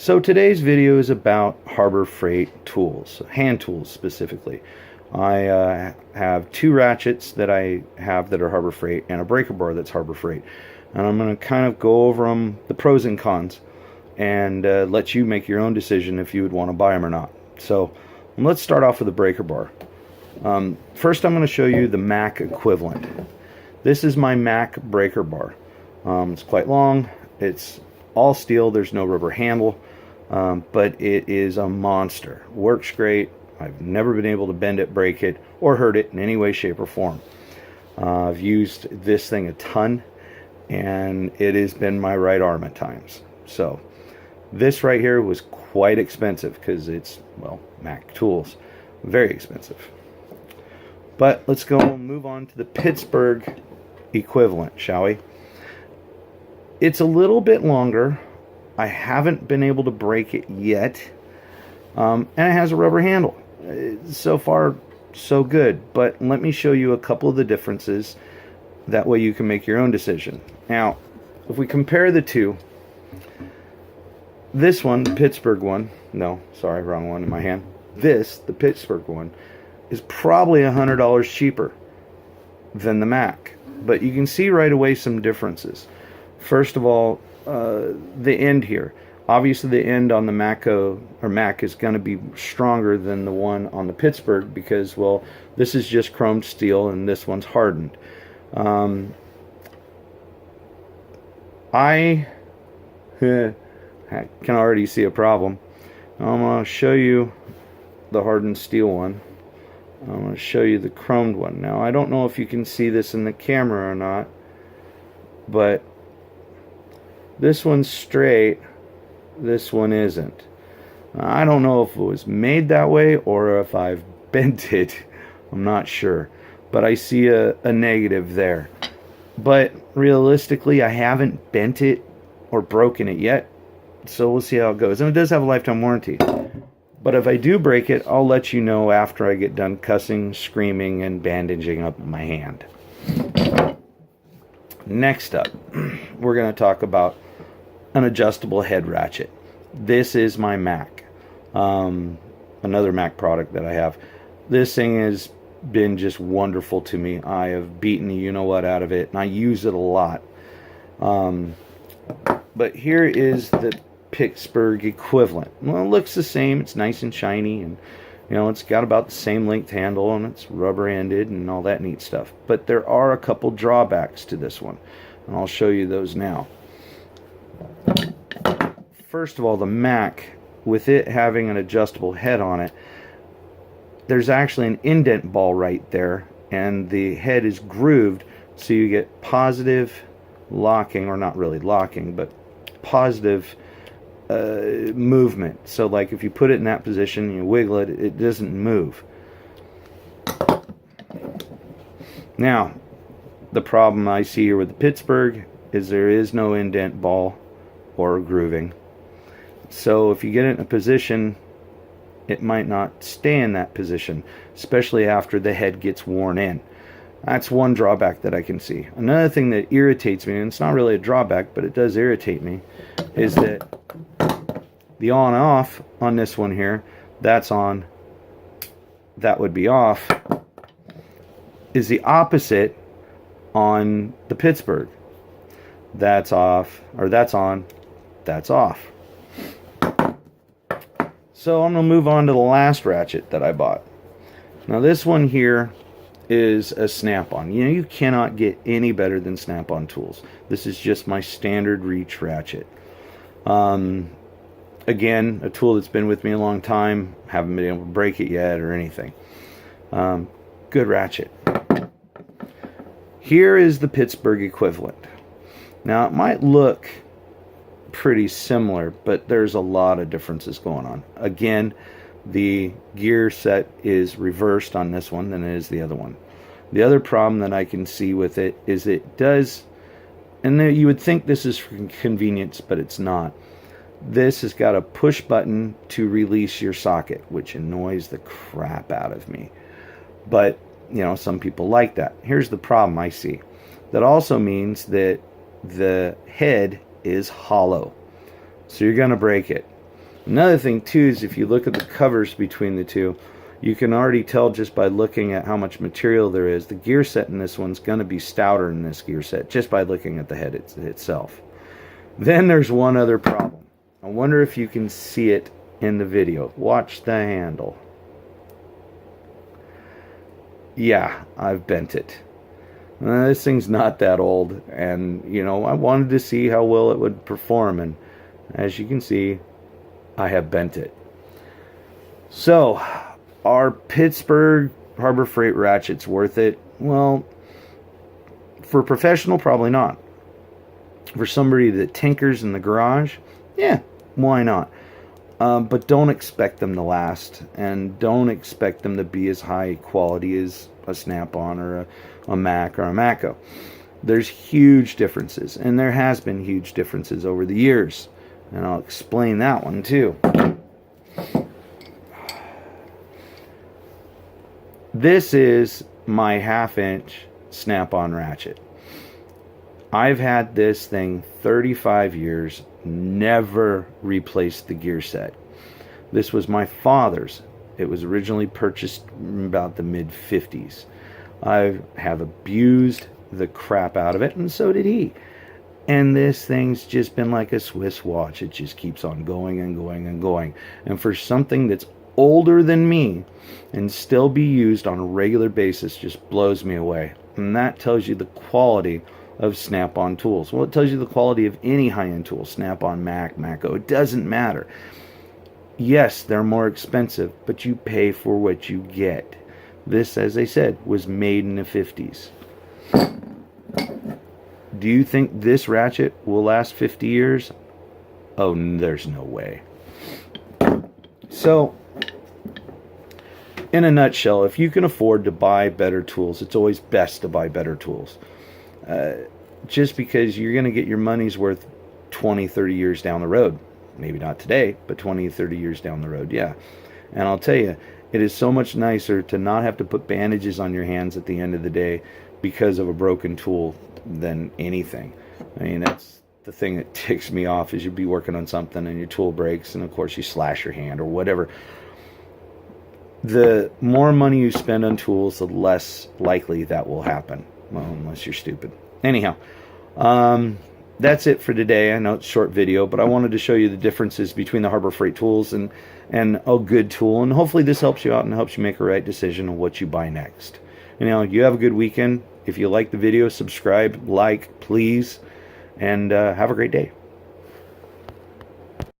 So today's video is about Harbor Freight tools, hand tools specifically. I have two ratchets that I have that are Harbor Freight and a breaker bar that's Harbor Freight. And I'm going to kind of go over them, the pros and cons, and let you make your own decision if you would want to buy them or not. So let's start off with the breaker bar. First I'm going to show you the Mac equivalent. This is my Mac breaker bar. It's quite long. It's all steel. There's no rubber handle. But it is a monster. Works great. I've never been able to bend it, break it, or hurt it in any way, shape, or form. I've used this thing a ton, and it has been my right arm at times. So this right here was quite expensive because it's, well, Mac tools. Very expensive. But let's go and move on to the Pittsburgh equivalent, shall we? It's a little bit longer. I haven't been able to break it yet, and it has a rubber handle. So far, so good, but let me show you a couple of the differences. That way you can make your own decision. Now, if we compare the two, this one, the Pittsburgh one, no, sorry, wrong one in my hand. This, the Pittsburgh one, is probably $100 cheaper than the Mac, but you can see right away some differences. First of all, the end here. Obviously the end on the Mac is going to be stronger than the one on the Pittsburgh because, well, this is just chromed steel and this one's hardened. I can already see a problem. I'm going to show you the hardened steel one. I'm going to show you the chromed one. Now, I don't know if you can see this in the camera or not, but this one's straight, this one isn't. I don't know if it was made that way or if I've bent it. I'm not sure. But I see a negative there. But realistically, I haven't bent it or broken it yet. So we'll see how it goes. And it does have a lifetime warranty. But if I do break it, I'll let you know after I get done cussing, screaming, and bandaging up my hand. Next up, we're going to talk about an adjustable head ratchet. This is my Mac, another Mac product that I have. This thing has been just wonderful to me. I have beaten the you-know-what out of it, and I use it a lot. But here is the Pittsburgh equivalent. Well, it looks the same. It's nice and shiny, and you know, it's got about the same length handle, and it's rubber-ended and all that neat stuff. But there are a couple drawbacks to this one, and I'll show you those now. First of all, the Mac, with it having an adjustable head on it, there's actually an indent ball right there, and the head is grooved, so you get positive locking, or not really locking, but positive movement. So like if you put it in that position, you wiggle it, it doesn't move. Now, the problem I see here with the Pittsburgh is there is no indent ball or grooving. So if you get it in a position, it might not stay in that position, especially after the head gets worn in. That's one drawback that I can see. Another thing that irritates me, and it's not really a drawback, but it does irritate me, is that the on off on this one here, that's on, that would be off, is the opposite on the Pittsburgh. That's off, or that's on, that's off. So I'm going to move on to the last ratchet that I bought. Now this one here is a snap-on. You know, you cannot get any better than snap-on tools. This is just my standard reach ratchet. Again, a tool that's been with me a long time. Haven't been able to break it yet or anything. Good ratchet. Here is the Pittsburgh equivalent. Now it might look pretty similar, but there's a lot of differences going on. Again, the gear set is reversed on this one than it is the other one. The other problem that I can see with it is it does, and you would think this is for convenience, but it's not. This has got a push button to release your socket, which annoys the crap out of me. But, you know, some people like that. Here's the problem I see. That also means that the head is hollow. So you're going to break it. Another thing too is if you look at the covers between the two, you can already tell just by looking at how much material there is. The gear set in this one's going to be stouter than this gear set just by looking at the head itself. Then there's one other problem. I wonder if you can see it in the video. Watch the handle. Yeah, I've bent it. This thing's not that old, and you know, I wanted to see how well it would perform, and as you can see, I have bent it. So, are Pittsburgh Harbor Freight ratchets worth it? Well, for a professional, probably not. For somebody that tinkers in the garage, yeah, why not? But don't expect them to last, and don't expect them to be as high quality as a Snap-on or a Mac or a Mako. There's huge differences, and there has been huge differences over the years, and I'll explain that one too. This is my 1/2-inch Snap-on ratchet. I've had this thing 35 years, never replaced the gear set. This was my father's. It was originally purchased in about the mid-50s. I have abused the crap out of it, and so did he. And this thing's just been like a Swiss watch. It just keeps on going and going and going. And for something that's older than me and still be used on a regular basis just blows me away. And that tells you the quality of Snap-on tools. Well, it tells you the quality of any high-end tool. Snap-on, Mac, Mako. It doesn't matter. Yes, they're more expensive, but you pay for what you get. This, as I said, was made in the 50s. Do you think this ratchet will last 50 years? Oh, there's no way. So, in a nutshell, if you can afford to buy better tools, it's always best to buy better tools. Just because you're going to get your money's worth 20, 30 years down the road. Maybe not today, but 20, 30 years down the road, yeah. And I'll tell you, it is so much nicer to not have to put bandages on your hands at the end of the day because of a broken tool than anything. I mean, that's the thing that ticks me off, is you'll be working on something and your tool breaks, and of course you slash your hand or whatever. The more money you spend on tools, the less likely that will happen. Well, unless you're stupid. Anyhow, that's it for today. I know it's a short video, but I wanted to show you the differences between the Harbor Freight tools and a good tool. And hopefully this helps you out and helps you make a right decision on what you buy next. Anyhow, you have a good weekend. If you like the video, subscribe, like, please, and have a great day.